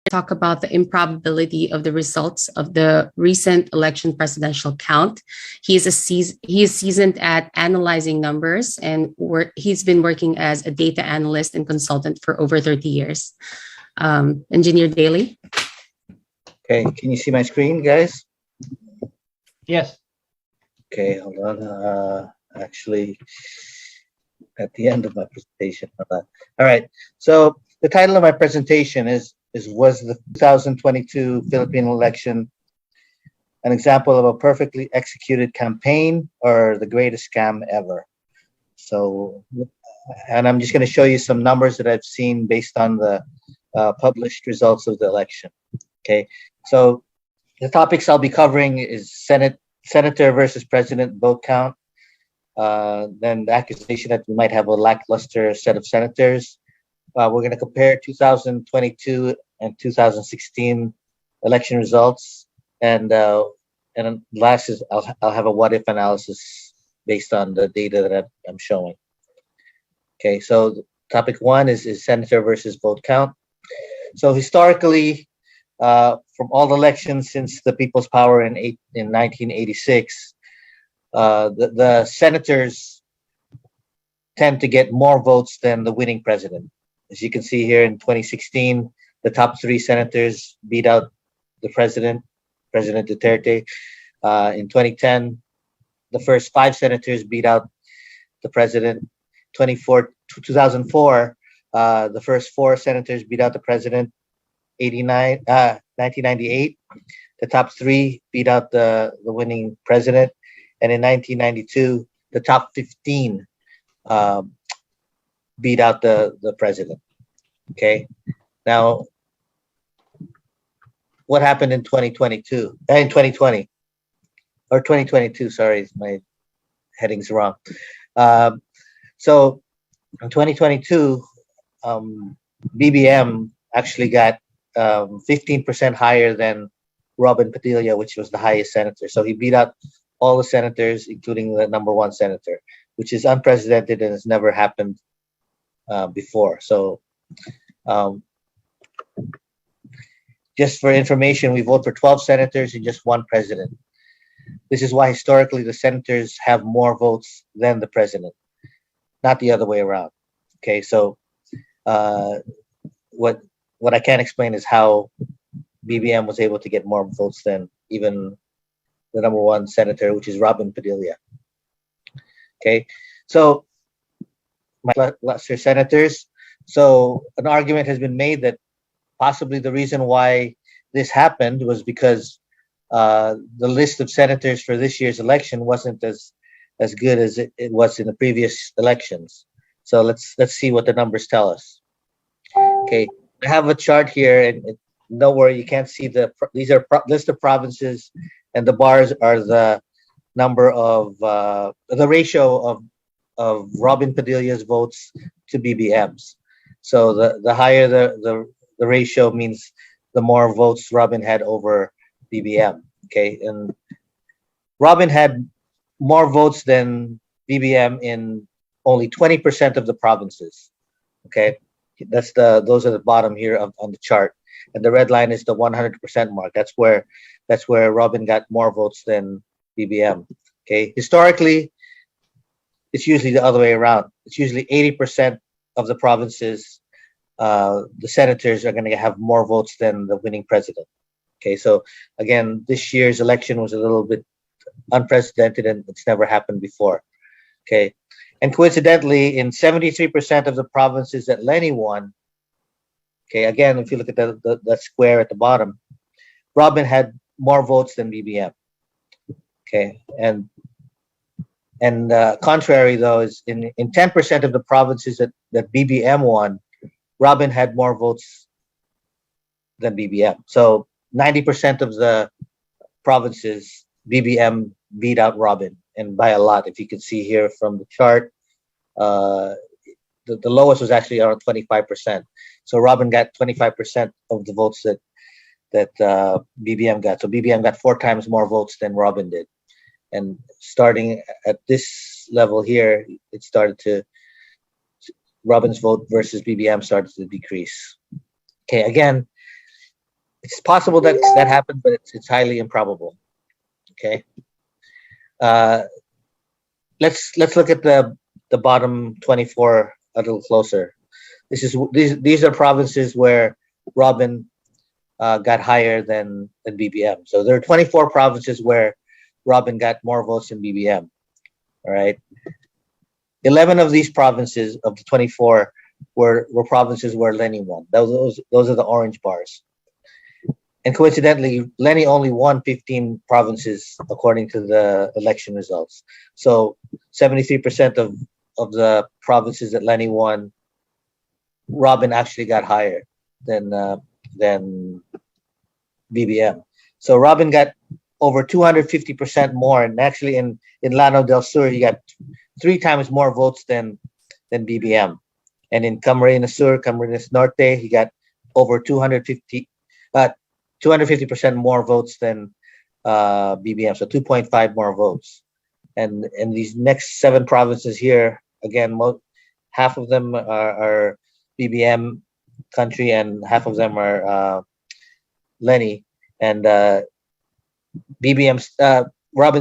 talk about the improbability of the results of the recent election presidential count. He is seasoned at analyzing numbers, and he's been working as a data analyst and consultant for over 30 years. Engineer Daly. Okay, can you see my screen, guys? Yes. Okay, hold on. Actually, at the end of my presentation. All right. So the title of my presentation was the 2022 Philippine election an example of a perfectly executed campaign or the greatest scam ever? So, and I'm just going to show you some numbers that I've seen based on the published results of the election. Okay, so the topics I'll be covering is senator versus president vote count, then the accusation that we might have a lackluster set of senators. We're going to compare 2022 and 2016 election results, and last is I'll have a what-if analysis based on the data that I'm showing. Okay, so topic one is senator versus vote count. So historically, from all the elections since the People's Power in 1986, the senators tend to get more votes than the winning president. As you can see here in 2016, the top three senators beat out the President Duterte. In 2010, the first five senators beat out the president. 2004, the first four senators beat out the president. 1998, the top three beat out the winning president. And in 1992, the top 15 beat out the president. Okay, now what happened in 2022? In 2020 or 2022? Sorry, my heading's wrong. So in 2022, BBM actually got 15% higher than Robin Padilla, which was the highest senator. So he beat out all the senators, including the number one senator, which is unprecedented and has never happened before. So just for information, we vote for 12 senators and just one president. This is why historically the senators have more votes than the president, not the other way around. Okay, so what I can't explain is how BBM was able to get more votes than even the number one senator, which is Robin Padilla. Okay, so my lesser senators. So an argument has been made that possibly the reason why this happened was because the list of senators for this year's election wasn't as good as it was in the previous elections. So let's see what the numbers tell us. Okay, I have a chart here, and don't worry, you can't see these are list of provinces, and the bars are the number of the ratio of Robin Padilla's votes to BBM's. So the higher the ratio means the more votes Robin had over BBM. Okay, and Robin had more votes than BBM in only 20% of the provinces. Okay, those are the bottom here on the chart, and the red line is the 100% mark. That's where Robin got more votes than BBM. Okay, historically, it's usually the other way around. It's usually 80% of the provinces, the senators are going to have more votes than the winning president. Okay, so again, this year's election was a little bit unprecedented, and it's never happened before. Okay, and coincidentally, in 73% of the provinces that Lenny won, okay, again, if you look at that square at the bottom, Robin had more votes than BBM. Okay, and contrary though is in 10% of the provinces that BBM won, Robin had more votes than BBM. So 90% of the provinces, BBM beat out Robin, and by a lot. If you can see here from the chart, the lowest was actually around 25%. So Robin got 25% of the votes that BBM got. So BBM got 4 times more votes than Robin did. And starting at this level here, it started to, Robin's vote versus BBM started to decrease. Okay, again, it's possible that that happened, but it's highly improbable. Okay. Let's look at the bottom 24 a little closer. These are provinces where Robin got higher than BBM. So there are 24 provinces where Robin got more votes than BBM. All right. 11 of these provinces of the 24 were provinces where Lenny won. Those are the orange bars. And coincidentally, Lenny only won 15 provinces according to the election results. So 73% of the provinces that Lenny won, Robin actually got higher than BBM. So Robin got over 250% more, and actually in Llano del Sur, he got 3 times more votes than BBM. And in Camarines Sur, Camarines Norte, he got over 250% more votes than BBM, so 2.5 more votes. And these next 7 provinces here, again, half of them are BBM country, and half of them are Lenny. And Robin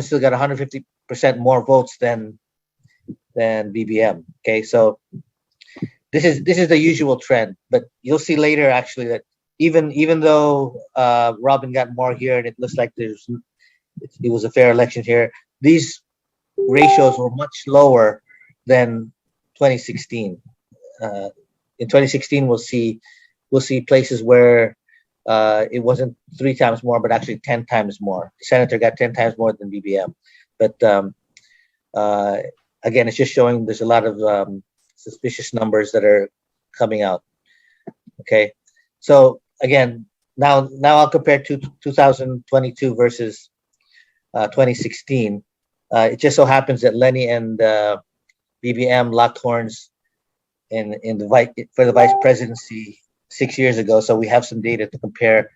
still got 150% more votes than BBM. Okay, so this is the usual trend, but you'll see later actually that even though Robin got more here, and it looks like it was a fair election here, these ratios were much lower than 2016. In 2016, we'll see places where it wasn't 3 times more, but actually 10 times more. The senator got 10 times more than BBM. But again, it's just showing there's a lot of suspicious numbers that are coming out. Okay, so again, now I'll compare 2022 versus 2016. It just so happens that Lenny and BBM locked horns for the vice presidency 6 years ago, so we have some data to compare,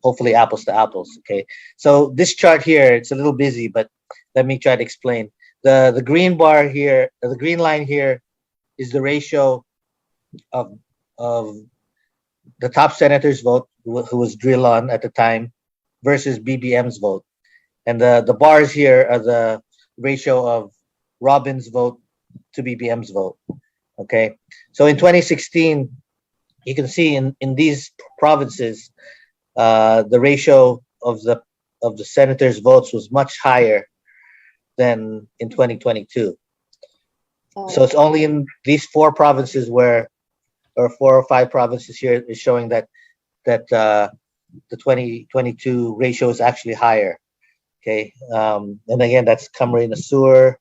hopefully apples to apples. Okay, so this chart here, it's a little busy, but let me try to explain. The green bar here, the green line here, is the ratio of the top senator's vote, who was Drilon at the time, versus BBM's vote, and the bars here are the ratio of Robin's vote to BBM's vote. Okay, so in 2016, you can see in these provinces, the ratio of the senators' votes was much higher than in 2022. So it's only in these 4 provinces or 4 or 5 provinces here is showing that the 2022 ratio is actually higher. Okay, and again, that's Camarines Sur,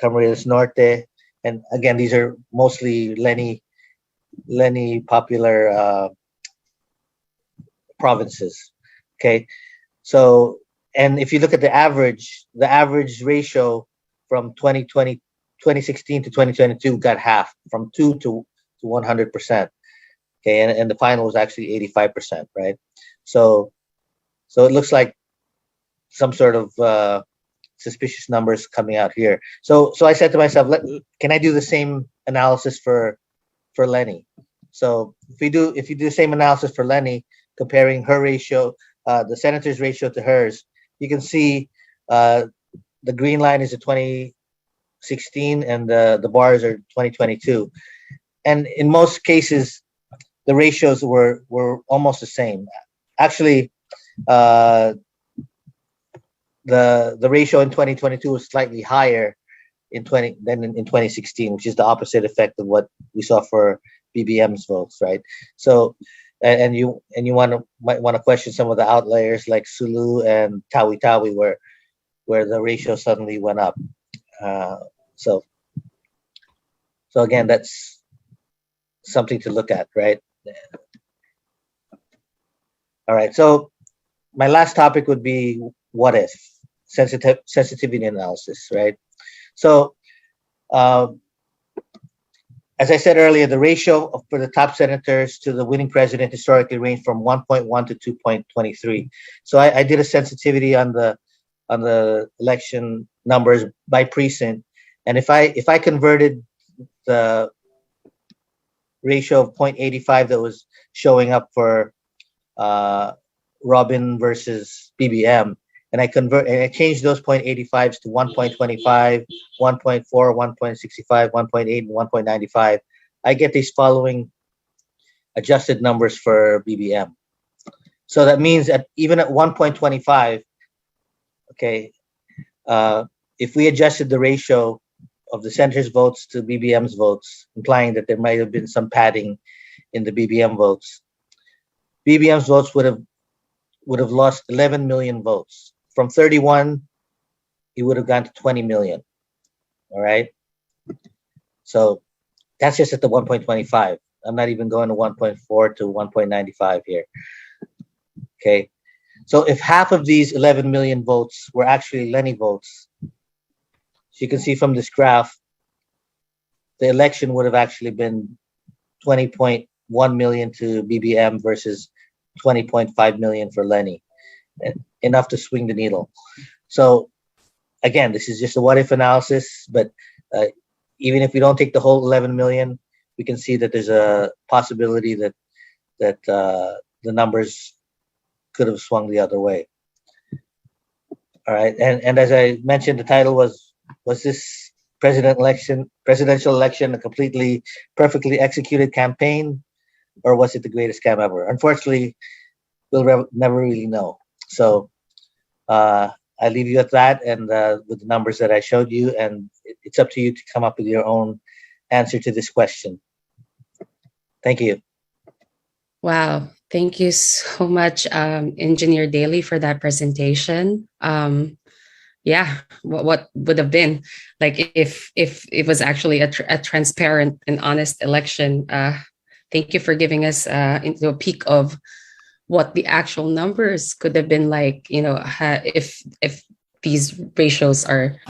Camarines Norte, and again, these are mostly Lenny popular provinces. Okay, so, and if you look at the average ratio from 2016 to 2022 got half, from 2 to 100%. Okay, and the final was actually 85%, right? So it looks like some sort of suspicious numbers coming out here. So I said to myself, can I do the same analysis for Lenny? So if you do the same analysis for Lenny, comparing her ratio, the senator's ratio to hers, you can see the green line is a 2016 and the bars are 2022. And in most cases, the ratios were almost the same. Actually, the ratio in 2022 was slightly higher than in 2016, which is the opposite effect of what we saw for BBM's votes, right? So, and you might want to question some of the outliers like Sulu and Tawi-Tawi, where the ratio suddenly went up. So again, that's something to look at, right? All right. So my last topic would be what if sensitivity analysis, right? So as I said earlier, the ratio for the top senators to the winning president historically ranged from 1.1 to 2.23. So I did a sensitivity on the election numbers by precinct, and if I converted the ratio of 0.85 that was showing up for Robin versus BBM, and I changed those 0.85s to 1.25, 1.4, 1.65, 1.8, and 1.95. I get these following adjusted numbers for BBM. So that means that even at 1.25, okay, if we adjusted the ratio of the senator's votes to BBM's votes, implying that there might have been some padding in the BBM votes, BBM's votes would have lost 11 million votes. From 31, it would have gone to 20 million. All right. So that's just at the 1.25. I'm not even going to 1.4 to 1.95 here. Okay. So if half of these 11 million votes were actually Lenny votes, as you can see from this graph, the election would have actually been 20.1 million to BBM versus 20.5 million for Lenny. Enough to swing the needle. So again, this is just a what if analysis, but even if we don't take the whole 11 million, we can see that there's a possibility that the numbers could have swung the other way. All right, and as I mentioned, the title was this presidential election a completely perfectly executed campaign, or was it the greatest scam ever? Unfortunately, we'll never really know. So I leave you at that, and with the numbers that I showed you, and it's up to you to come up with your own answer to this question. Thank you. Wow. Thank you so much, Engineer Daly, for that presentation. Yeah, what would have been like if it was actually a transparent and honest election? Thank you for giving us into a peek of what the actual numbers could have been like. You know, if these ratios are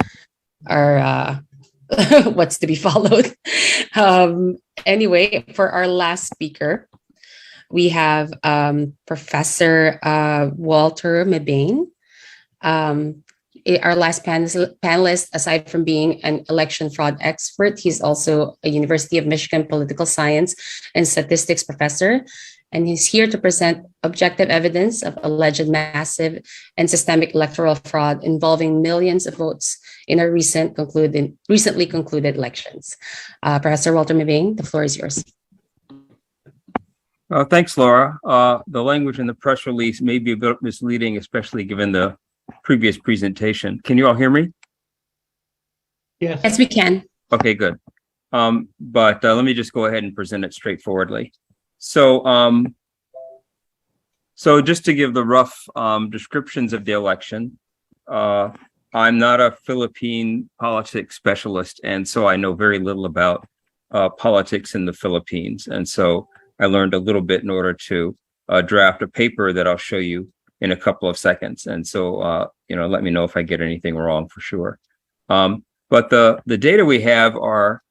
what's to be followed. Anyway, for our last speaker, we have Professor Walter Mebane. Our last panelist, aside from being an election fraud expert, he's also a University of Michigan political science and statistics professor. And he's here to present objective evidence of alleged massive and systemic electoral fraud involving millions of votes in our recently concluded elections. Professor Walter Mebane, the floor is yours. Thanks, Laura. The language in the press release may be a bit misleading, especially given the previous presentation. Can you all hear me? Yes. Yes, we can. Okay, good. But let me just go ahead and present it straightforwardly. So just to give the rough descriptions of the election, I'm not a Philippine politics specialist, and so I know very little about politics in the Philippines. And so I learned a little bit in order to draft a paper that I'll show you in a couple of seconds. And so, let me know if I get anything wrong for sure. But the data we have are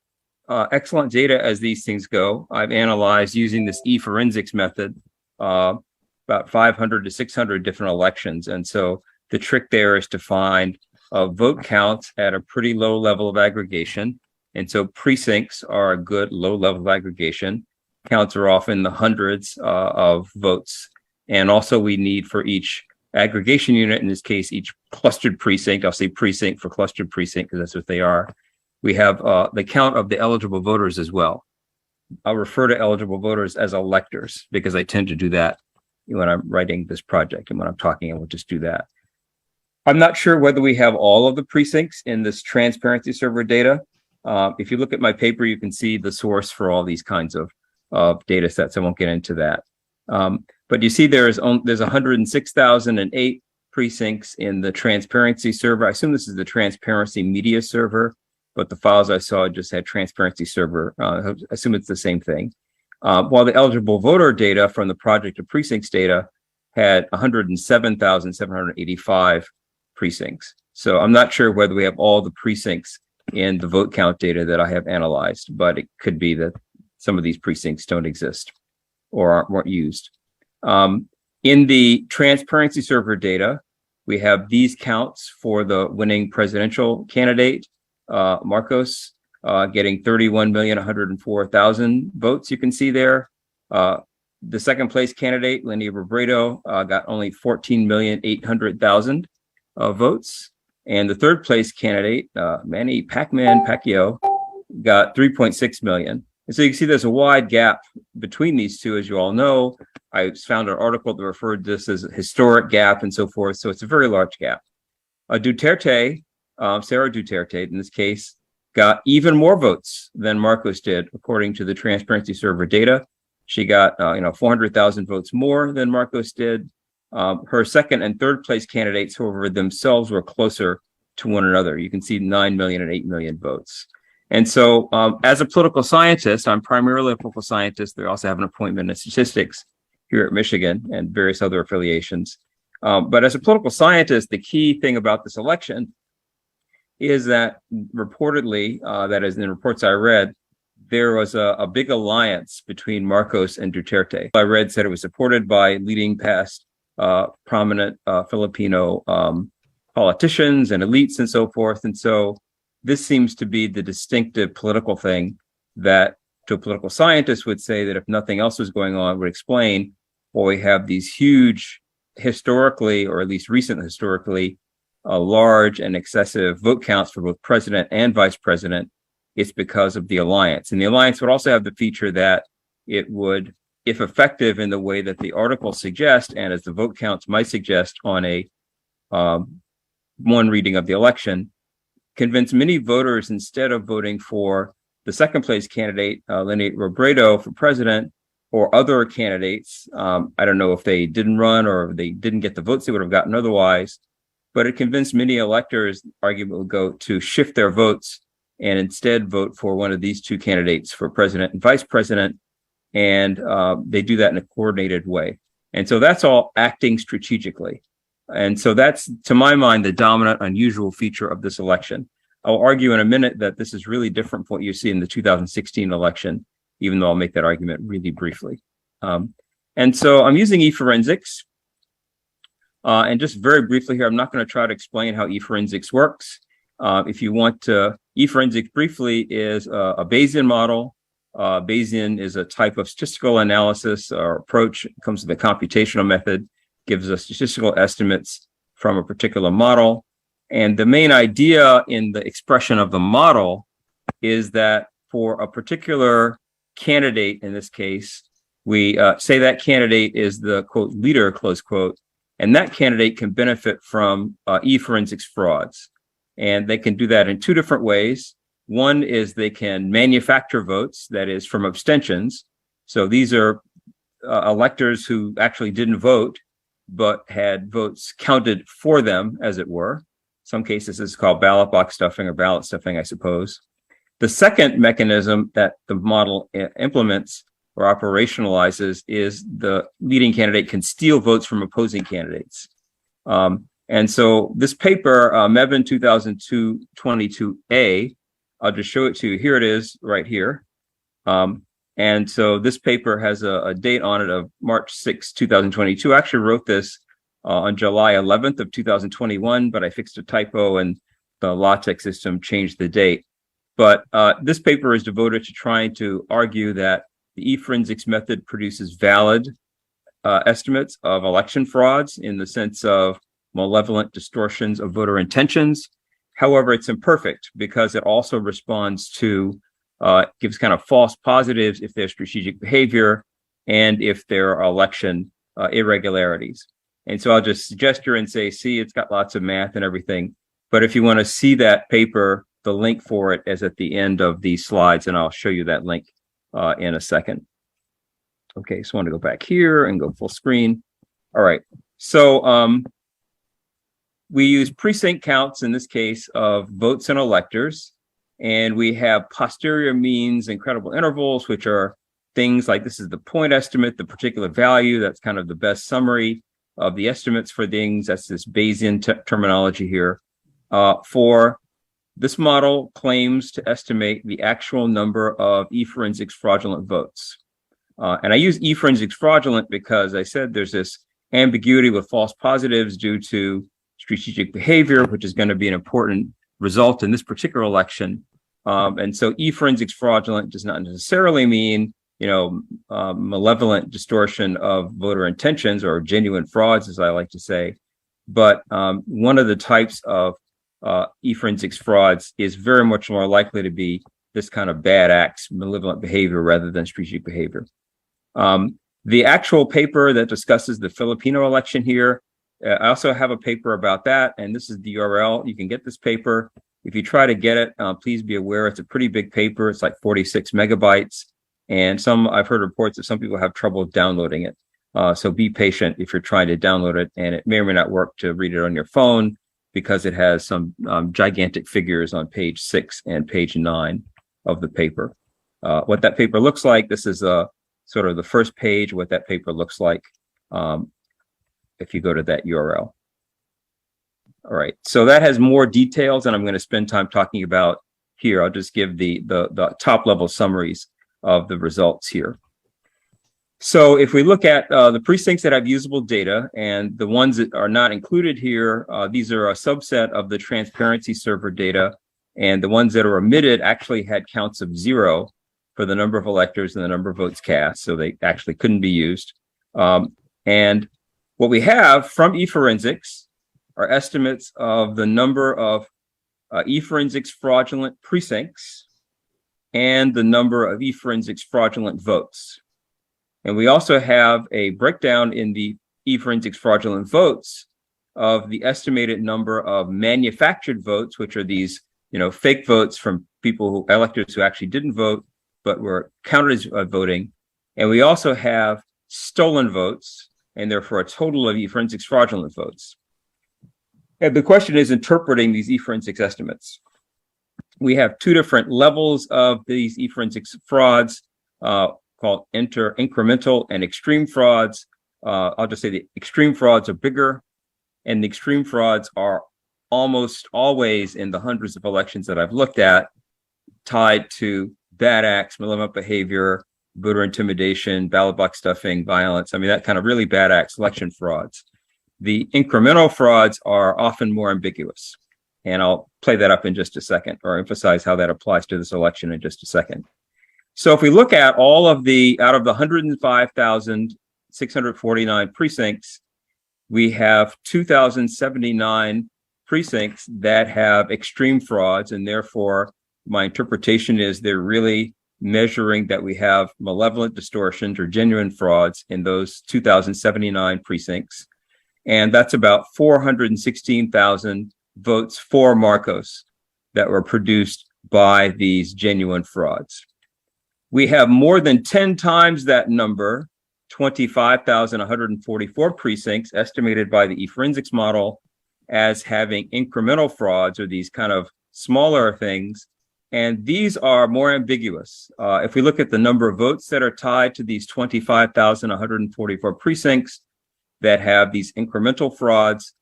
excellent data as these things go. I've analyzed using this e-forensics method about 500 to 600 different elections. And so the trick there is to find vote counts at a pretty low level of aggregation. And so precincts are a good low level of aggregation. Counts are often the hundreds of votes. And also we need for each aggregation unit, in this case, each clustered precinct, I'll say precinct for clustered precinct because that's what they are. We have the count of the eligible voters as well. I'll refer to eligible voters as electors because I tend to do that when I'm writing this project, and when I'm talking, I will just do that. I'm not sure whether we have all of the precincts in this transparency server data. If you look at my paper, you can see the source for all these kinds of data sets. I won't get into that. But you see there's 106,008 precincts in the transparency server. I assume this is the transparency media server, but the files I saw just had transparency server. I assume it's the same thing. While the eligible voter data from the project of precincts data had 107,785 precincts. So I'm not sure whether we have all the precincts in the vote count data that I have analyzed, but it could be that some of these precincts don't exist or weren't used. In the transparency server data, we have these counts for the winning presidential candidate, Marcos, getting 31,104,000 votes. You can see there. The second place candidate, Lenny Robredo, got only 14,800,000 votes. And the third place candidate, Manny Pacquiao, got 3.6 million. And so you can see there's a wide gap between these two, as you all know. I found an article that referred to this as a historic gap and so forth. So it's a very large gap. Duterte, Sarah Duterte, in this case, got even more votes than Marcos did, according to the Transparency Server data. She got 400,000 votes more than Marcos did. Her second and third place candidates, however, themselves were closer to one another. You can see 9 million and 8 million votes. And so as a political scientist, I'm primarily a political scientist. They also have an appointment in statistics here at Michigan and various other affiliations. But as a political scientist, the key thing about this election is that reportedly, that is in the reports I read, there was a big alliance between Marcos and Duterte. I read said it was supported by leading past prominent Filipino politicians and elites and so forth. And so this seems to be the distinctive political thing that to a political scientist would say that if nothing else was going on would explain why we have these huge historically, or at least recent historically, large and excessive vote counts for both president and vice president. It's because of the alliance. And the alliance would also have the feature that it would, if effective in the way that the article suggests, and as the vote counts might suggest on a one reading of the election, convince many voters, instead of voting for the second place candidate, Lenny Robredo, for president, or other candidates. I don't know if they didn't run or they didn't get the votes they would have gotten otherwise, but it convinced many electors, argument would go, to shift their votes and instead vote for one of these two candidates for president and vice president. And they do that in a coordinated way. And so that's all acting strategically. And so that's, to my mind, the dominant, unusual feature of this election. I'll argue in a minute that this is really different from what you see in the 2016 election, even though I'll make that argument really briefly. And so I'm using eForensics. And just very briefly here, I'm not going to try to explain how eForensics works. If you want to, eForensics briefly is a Bayesian model. Bayesian is a type of statistical analysis or approach. It comes with a computational method, gives us statistical estimates from a particular model. And the main idea in the expression of the model is that for a particular candidate, in this case, we say that candidate is the, quote, leader, close quote, and that candidate can benefit from eForensics frauds. And they can do that in two different ways. One is they can manufacture votes, that is from abstentions. So these are electors who actually didn't vote, but had votes counted for them, as it were. Some cases it's called ballot box stuffing or ballot stuffing, I suppose. The second mechanism that the model implements or operationalizes is the leading candidate can steal votes from opposing candidates. And so this paper, Mebane 2022-22A, I'll just show it to you. Here it is right here. And so this paper has a date on it of March 6, 2022. I actually wrote this on July 11th of 2021, but I fixed a typo and the LaTeX system changed the date. But this paper is devoted to trying to argue that the eForensics method produces valid estimates of election frauds in the sense of malevolent distortions of voter intentions. However, it's imperfect because it also responds to, gives kind of false positives if there's strategic behavior and if there are election irregularities. And so I'll just gesture and say, see, it's got lots of math and everything. But if you want to see that paper, the link for it is at the end of these slides, and I'll show you that link in a second. Okay, so I want to go back here and go full screen. All right, so we use precinct counts in this case of votes and electors, and we have posterior means and credible intervals, which are things like this is the point estimate, the particular value, that's kind of the best summary of the estimates for things. That's this Bayesian terminology here. For this model claims to estimate the actual number of eForensics fraudulent votes. And I use eForensics fraudulent because I said there's this ambiguity with false positives due to strategic behavior, which is going to be an important result in this particular election. And so e-forensics fraudulent does not necessarily mean, malevolent distortion of voter intentions or genuine frauds, as I like to say. But one of the types of e-forensics frauds is very much more likely to be this kind of bad acts, malevolent behavior rather than strategic behavior. The actual paper that discusses the Filipino election here, I also have a paper about that, and this is the URL. You can get this paper. If you try to get it, please be aware it's a pretty big paper. It's like 46 megabytes, and I've heard reports that some people have trouble downloading it. So be patient if you're trying to download it, and it may or may not work to read it on your phone because it has some gigantic figures on page 6 and page 9 of the paper. What that paper looks like, this is sort of the first page, what that paper looks like if you go to that URL. All right, so that has more details than I'm going to spend time talking about here. I'll just give the top level summaries of the results here. So if we look at the precincts that have usable data and the ones that are not included here, these are a subset of the transparency server data, and the ones that are omitted actually had counts of 0 for the number of electors and the number of votes cast, so they actually couldn't be used. And what we have from eForensics are estimates of the number of eForensics fraudulent precincts and the number of eForensics fraudulent votes. And we also have a breakdown in the eForensics fraudulent votes of the estimated number of manufactured votes, which are these, fake votes from electors who actually didn't vote, but were counted as voting. And we also have stolen votes, and therefore a total of eForensics fraudulent votes. And the question is interpreting these eForensics estimates. We have 2 different levels of these eForensics frauds called incremental and extreme frauds. I'll just say the extreme frauds are bigger, and the extreme frauds are almost always in the hundreds of elections that I've looked at, tied to bad acts, malevolent behavior, voter intimidation, ballot box stuffing, violence. I mean, that kind of really bad acts, election frauds. The incremental frauds are often more ambiguous. And I'll play that up in just a second, or emphasize how that applies to this election in just a second. So if we look at all of out of the 105,649 precincts, we have 2,079 precincts that have extreme frauds, and therefore my interpretation is they're really measuring that we have malevolent distortions or genuine frauds in those 2,079 precincts. And that's about 416,000 votes for Marcos that were produced by these genuine frauds. We have more than 10 times that number, 25,144 precincts estimated by the eForensics model as having incremental frauds, or these kind of smaller things. And these are more ambiguous. If we look at the number of votes that are tied to these 25,144 precincts that have these incremental frauds,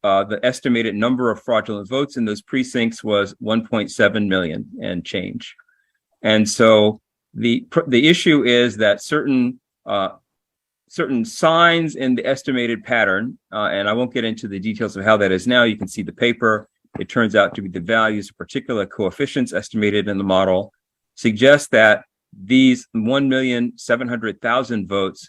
the estimated number of fraudulent votes in those precincts was 1.7 million and change. And so the issue is that certain signs in the estimated pattern, and I won't get into the details of how that is now. You can see the paper. It turns out to be the values of particular coefficients estimated in the model, suggest that these 1,700,000 votes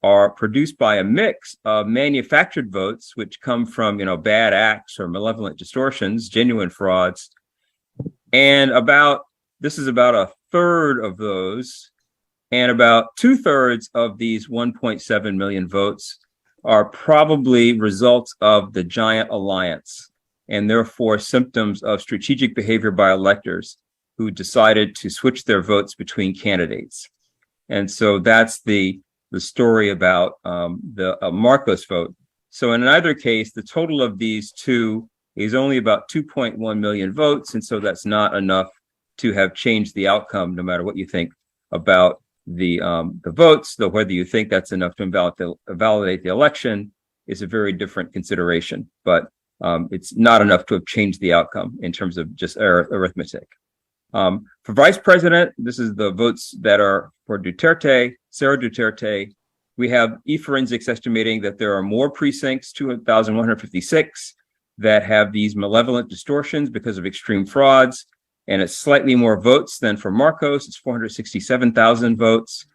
are produced by a mix of manufactured votes, which come from, bad acts or malevolent distortions, genuine frauds, and this is about a third of those, and about 2/3 of these 1.7 million votes are probably results of the giant alliance, and therefore symptoms of strategic behavior by electors who decided to switch their votes between candidates. And so that's the story about the Marcos vote. So in either case, the total of these two is only about 2.1 million votes, and so that's not enough to have changed the outcome, no matter what you think about the votes. Though whether you think that's enough to invalidate the election is a very different consideration. But it's not enough to have changed the outcome in terms of just arithmetic. For vice president, this is the votes that are for Sara Duterte. We have eForensics estimating that there are more precincts, 2,156, that have these malevolent distortions because of extreme frauds. and it's slightly more votes than for Marcos. It's 467,000 votes.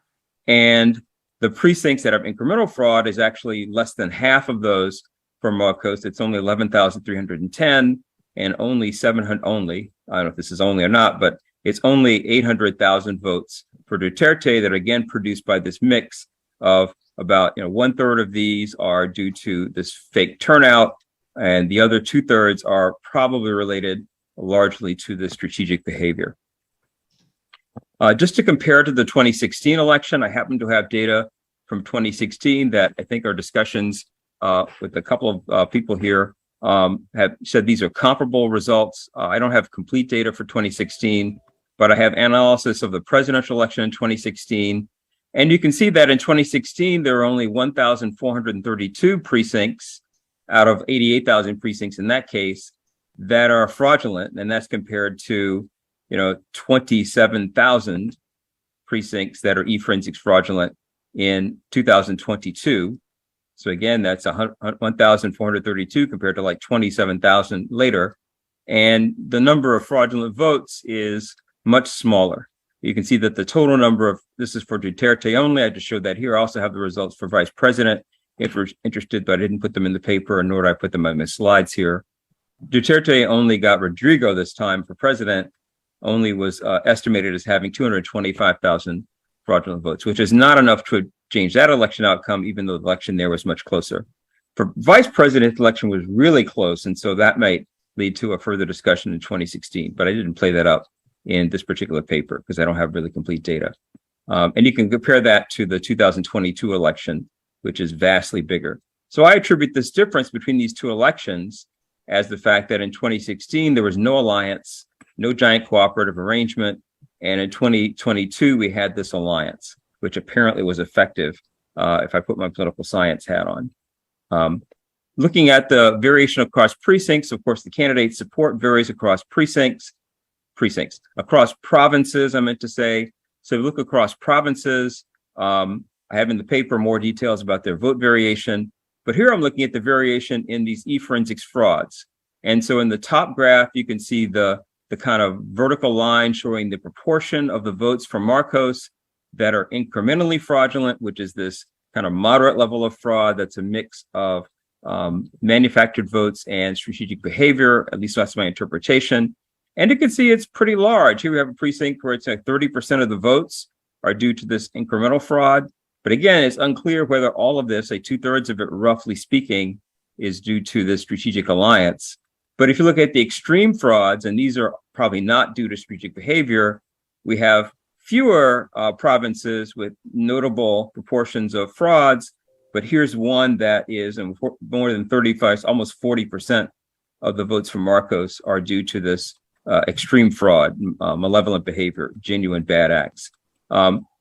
And the precincts that have incremental fraud is actually less than half of those for Marcos. It's only 11,310 and only 700, I don't know if this is only or not, but it's only 800,000 votes for Duterte that are again produced by this mix of about 1/3 of these are due to this fake turnout, and the other 2/3 are probably related largely to the strategic behavior. Just to compare to the 2016 election, I happen to have data from 2016 that I think our discussions with a couple of people here have said these are comparable results. I don't have complete data for 2016, but I have analysis of the presidential election in 2016. And you can see that in 2016, there are only 1,432 precincts out of 88,000 precincts in that case that are fraudulent. And that's compared to, 27,000 precincts that are e-forensics fraudulent in 2022. So again, that's 1,432 compared to like 27,000 later. And the number of fraudulent votes is much smaller. You can see that the total number of, this is for Duterte only. I just showed that here. I also have the results for vice president if you're interested, but I didn't put them in the paper, nor did I put them on my slides here. Duterte only got Rodrigo this time for president, only was estimated as having 225,000 fraudulent votes, which is not enough to change that election outcome, even though the election there was much closer. For vice president, the election was really close, and so that might lead to a further discussion in 2016, but I didn't play that up in this particular paper because I don't have really complete data. And you can compare that to the 2022 election, which is vastly bigger. So I attribute this difference between these two elections as the fact that in 2016, there was no alliance, no giant cooperative arrangement. And in 2022, we had this alliance, which apparently was effective if I put my political science hat on. Looking at the variation across precincts, of course, the candidate support varies across precincts, across provinces, I meant to say. So we look across provinces. I have in the paper more details about their vote variation, but here I'm looking at the variation in these e-forensics frauds. And so in the top graph, you can see the kind of vertical line showing the proportion of the votes for Marcos that are incrementally fraudulent, which is this kind of moderate level of fraud that's a mix of manufactured votes and strategic behavior. At least that's my interpretation. And you can see it's pretty large. Here we have a precinct where it's like 30% of the votes are due to this incremental fraud. But again, it's unclear whether all of this, say 2/3 of it, roughly speaking, is due to the strategic alliance. But if you look at the extreme frauds, and these are probably not due to strategic behavior, we have fewer provinces with notable proportions of frauds. But here's one that is more than 35, almost 40% of the votes for Marcos are due to this extreme fraud, malevolent behavior, genuine bad acts.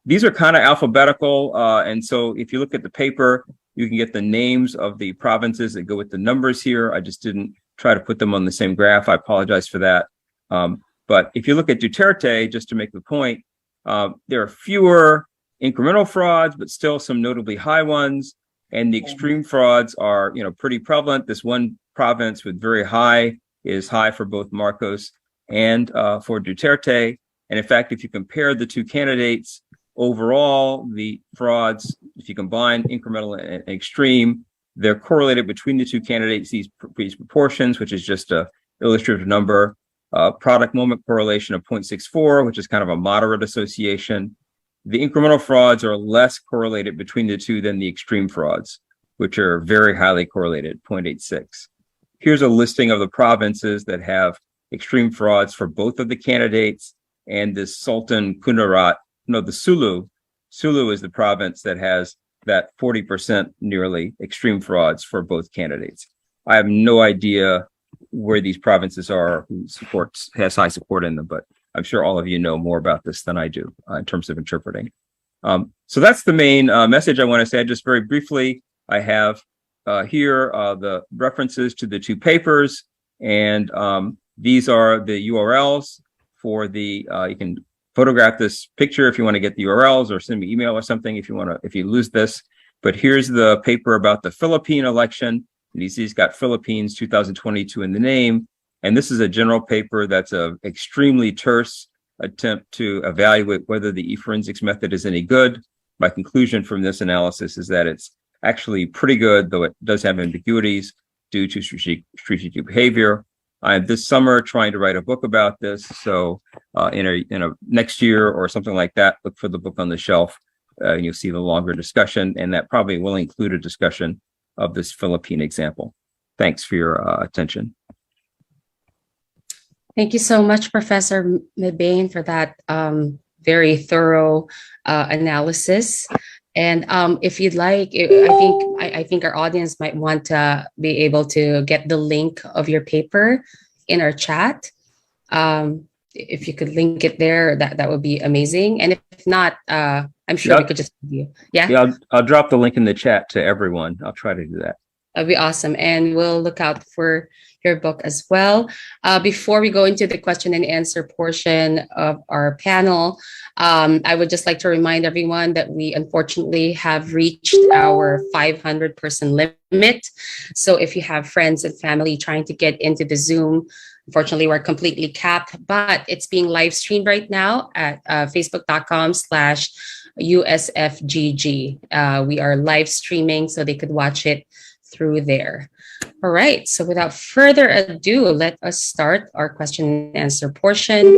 These are kind of alphabetical. And so if you look at the paper, you can get the names of the provinces that go with the numbers here. I just didn't try to put them on the same graph. I apologize for that. But if you look at Duterte, just to make the point, there are fewer incremental frauds, but still some notably high ones. And the extreme frauds are, pretty prevalent. This one province with very high is high for both Marcos and for Duterte. And in fact, if you compare the two candidates, overall, the frauds, if you combine incremental and extreme, they're correlated between the two candidates, these proportions, which is just a illustrative number, product moment correlation of 0.64, which is kind of a moderate association. The incremental frauds are less correlated between the two than the extreme frauds, which are very highly correlated, 0.86. Here's a listing of the provinces that have extreme frauds for both of the candidates, and this Sultan Kudarat, the Sulu is the province that has that 40% nearly extreme frauds for both candidates. I have no idea where these provinces are, who has high support in them, but I'm sure all of you know more about this than I do in terms of interpreting. So that's the main message I want to say. Just very briefly, I have here the references to the two papers, and these are the URLs for the, you can photograph this picture if you want to get the URLs, or send me email or something if you lose this. But here's the paper about the Philippine election. And you see it's got Philippines 2022 in the name. And this is a general paper that's a extremely terse attempt to evaluate whether the e-forensics method is any good. My conclusion from this analysis is that it's actually pretty good, though it does have ambiguities due to strategic behavior. I'm this summer trying to write a book about this. So in a next year or something like that, look for the book on the shelf. You'll see the longer discussion, and that probably will include a discussion of this Philippine example. Thanks for your attention. Thank you so much, Professor Mebane, for that very thorough analysis. And if you'd like, I think our audience might want to be able to get the link of your paper in our chat. If you could link it there, that would be amazing. And if not, I'm sure we could just review. Yeah, I'll drop the link in the chat to everyone. I'll try to do that. That'd be awesome. And we'll look out for your book as well. Before we go into the question and answer portion of our panel, I would just like to remind everyone that we unfortunately have reached our 500-person limit. So if you have friends and family trying to get into the Zoom, unfortunately, we're completely capped, but it's being live streamed right now at facebook.com/USFGG. We are live streaming so they could watch it through there. All right, so without further ado, let us start our question and answer portion.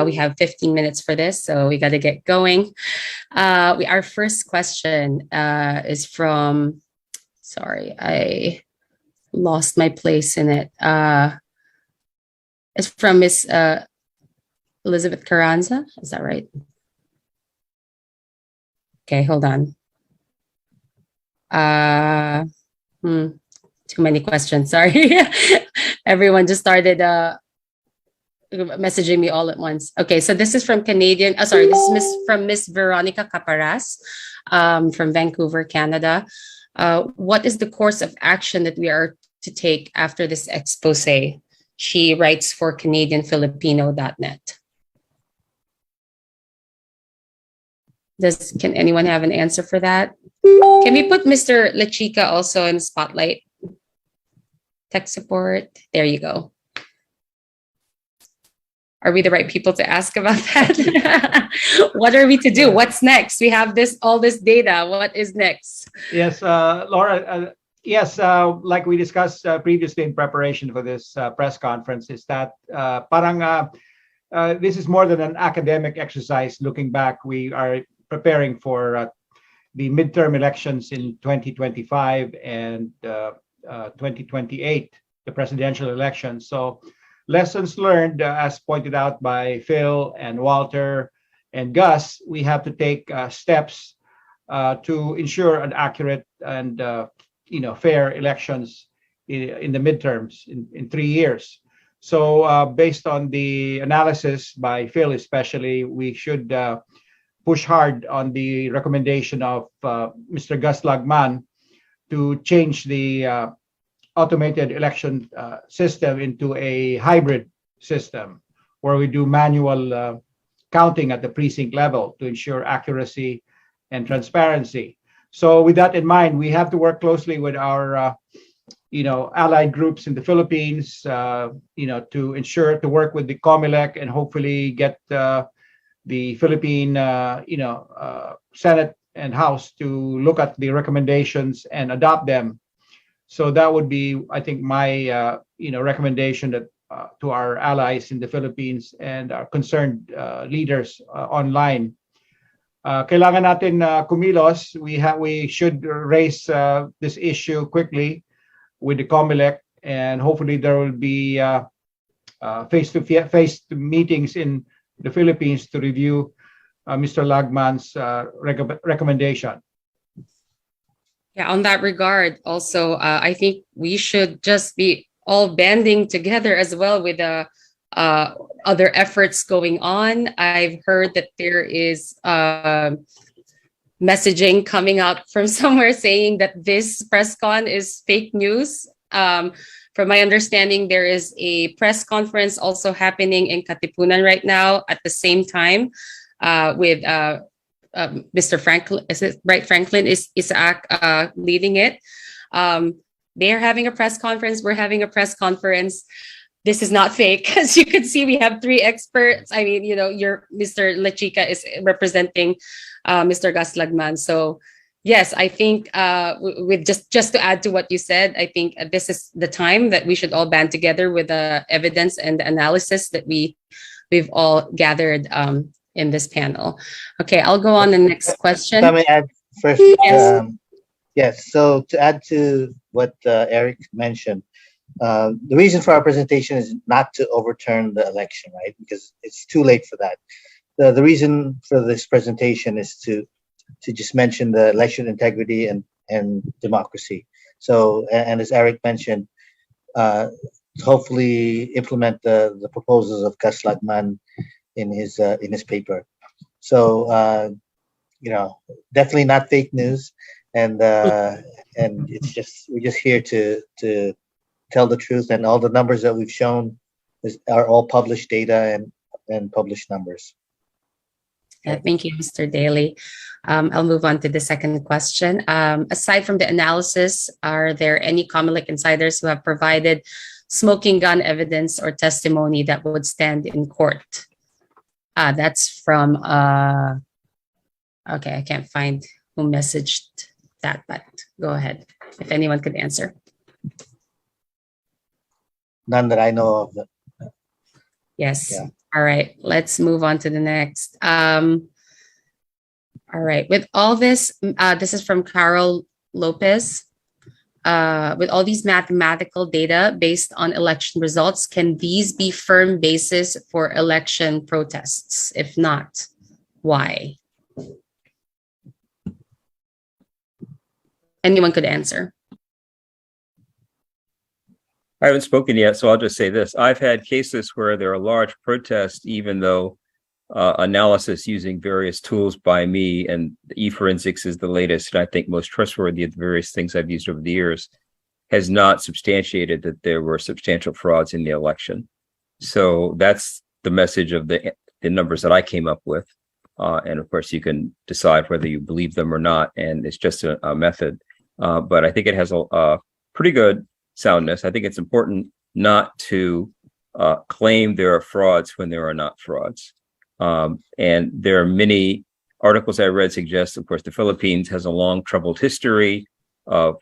We have 15 minutes for this, so we got to get going. Our first question is from, sorry, I lost my place in it. It's from Miss Elizabeth Carranza, is that right? Okay, hold on. Too many questions, sorry. Everyone just started messaging me all at once. Okay, so this is from Canadian, this is from Miss Veronica Caparas from Vancouver, Canada. What is the course of action that we are to take after this expose? She writes for CanadianFilipino.net. Can anyone have an answer for that? Can we put Mr. Lechica also in the spotlight? Tech support. There you go. Are we the right people to ask about that? What are we to do? What's next? We have all this data. What is next? Yes, Laura. Yes, like we discussed previously in preparation for this press conference, is that this is more than an academic exercise. Looking back, we are preparing for the midterm elections in 2025 and 2028, the presidential elections. So lessons learned, as pointed out by Phil and Walter and Gus, we have to take steps to ensure an accurate and fair elections in the midterms in 3 years. So based on the analysis by Phil especially, we should push hard on the recommendation of Mr. Gus Lagman to change the automated election system into a hybrid system where we do manual counting at the precinct level to ensure accuracy and transparency. So with that in mind, we have to work closely with our allied groups in the Philippines, to work with the COMELEC and hopefully get the Philippine, Senate and House to look at the recommendations and adopt them. So that would be, I think, my recommendation that to our allies in the Philippines and our concerned leaders online. Kailangan natin kumilos. We should raise this issue quickly with the COMELEC, and hopefully there will be face-to-face meetings in the Philippines to review Mr. Lagman's recommendation. Yeah, on that regard, also, I think we should just be all banding together as well with other efforts going on. I've heard that there is messaging coming out from somewhere saying that this press con is fake news. From my understanding, there is a press conference also happening in Katipunan right now at the same time with Mr. Franklin. Is it right? Franklin is Isaac leading it. They're having a press conference. We're having a press conference. this is not fake. As you can see, we have three experts. I mean, your Mr. Lachica is representing Mr. Gus Lagman. So yes, I think with just to add to what you said, I think this is the time that we should all band together with the evidence and the analysis that we've all gathered in this panel. Okay, I'll go on the next question. Let me add first. Yes. Yes. So to add to what Eric mentioned, the reason for our presentation is not to overturn the election, right? Because it's too late for that. The reason for this presentation is to just mention the election integrity and democracy. So, and as Eric mentioned, hopefully implement the proposals of Gus Lagman in his paper. So, definitely not fake news, and it's just we're just here to tell the truth, and all the numbers that we've shown are all published data and published numbers. Thank you, Mr. Daly. I'll move on to the second question. Aside from the analysis, are there any COMELEC insiders who have provided smoking gun evidence or testimony that would stand in court? That's from, okay, I can't find who messaged that, but go ahead, if anyone could answer. None that I know of. Yes. Yeah. All right, let's move on to the next. All right, with all this, this is from Carol Lopez. With all these mathematical data based on election results, can these be firm basis for election protests? If not, why? Anyone could answer. I haven't spoken yet, so I'll just say this. I've had cases where there are large protests, even though analysis using various tools by me, and eForensics is the latest, and I think most trustworthy of the various things I've used over the years, has not substantiated that there were substantial frauds in the election. So that's the message of the numbers that I came up with. And of course, you can decide whether you believe them or not, and it's just a method. But I think it has a pretty good soundness. I think it's important not to claim there are frauds when there are not frauds. And there are many articles I read suggest, of course, the Philippines has a long troubled history of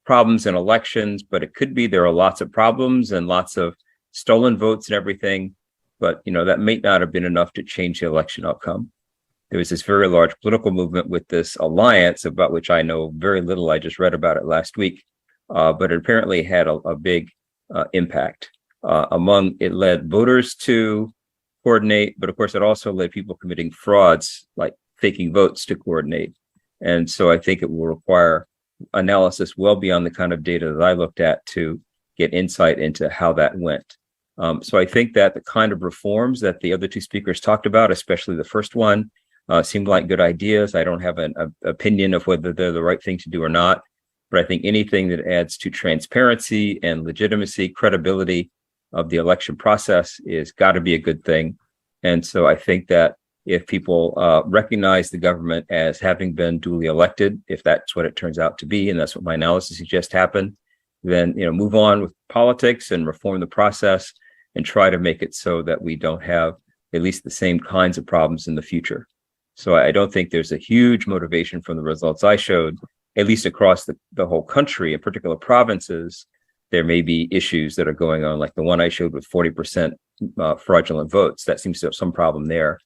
problems in elections, but it could be there are lots of problems and lots of stolen votes and everything. But, that may not have been enough to change the election outcome. There was this very large political movement with this alliance about which I know very little. I just read about it last week. But it apparently had a big impact. It led voters to coordinate, but of course it also led people committing frauds like faking votes to coordinate. And so I think it will require analysis well beyond the kind of data that I looked at to get insight into how that went. So I think that the kind of reforms that the other two speakers talked about, especially the first one, seemed like good ideas. I don't have an opinion of whether they're the right thing to do or not. But I think anything that adds to transparency and legitimacy, credibility of the election process is got to be a good thing. And so I think that if people recognize the government as having been duly elected, if that's what it turns out to be, and that's what my analysis suggests happened, then move on with politics and reform the process and try to make it so that we don't have at least the same kinds of problems in the future. So I don't think there's a huge motivation from the results I showed, at least across the whole country, in particular provinces. There may be issues that are going on, like the one I showed with 40% fraudulent votes. That seems to have some problem there.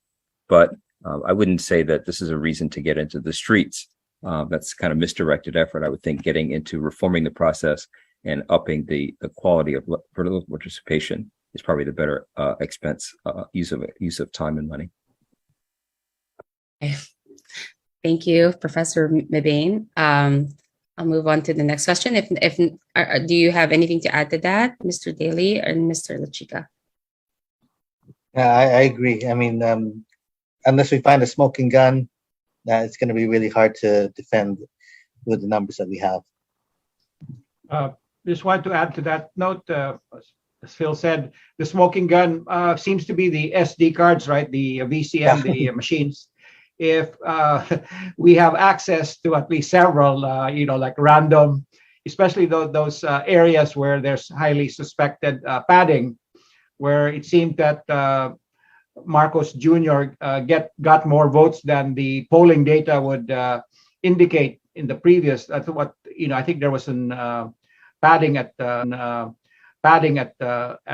But I wouldn't say that this is a reason to get into the streets. That's kind of misdirected effort. I would think getting into reforming the process and upping the quality of political participation is probably the better use of time and money. Thank you, Professor Mebane. I'll move on to the next question. Do you have anything to add to that, Mr. Daly and Mr. Lachica? I agree. I mean, unless we find a smoking gun, it's going to be really hard to defend with the numbers that we have. Just want to add to that note, as Phil said, the smoking gun seems to be the SD cards, right? The VCM, the machines. If we have access to at least several, like random, especially those areas where there's highly suspected padding, where it seemed that Marcos Jr. Got more votes than the polling data would indicate in the previous. That's what I think there was an padding at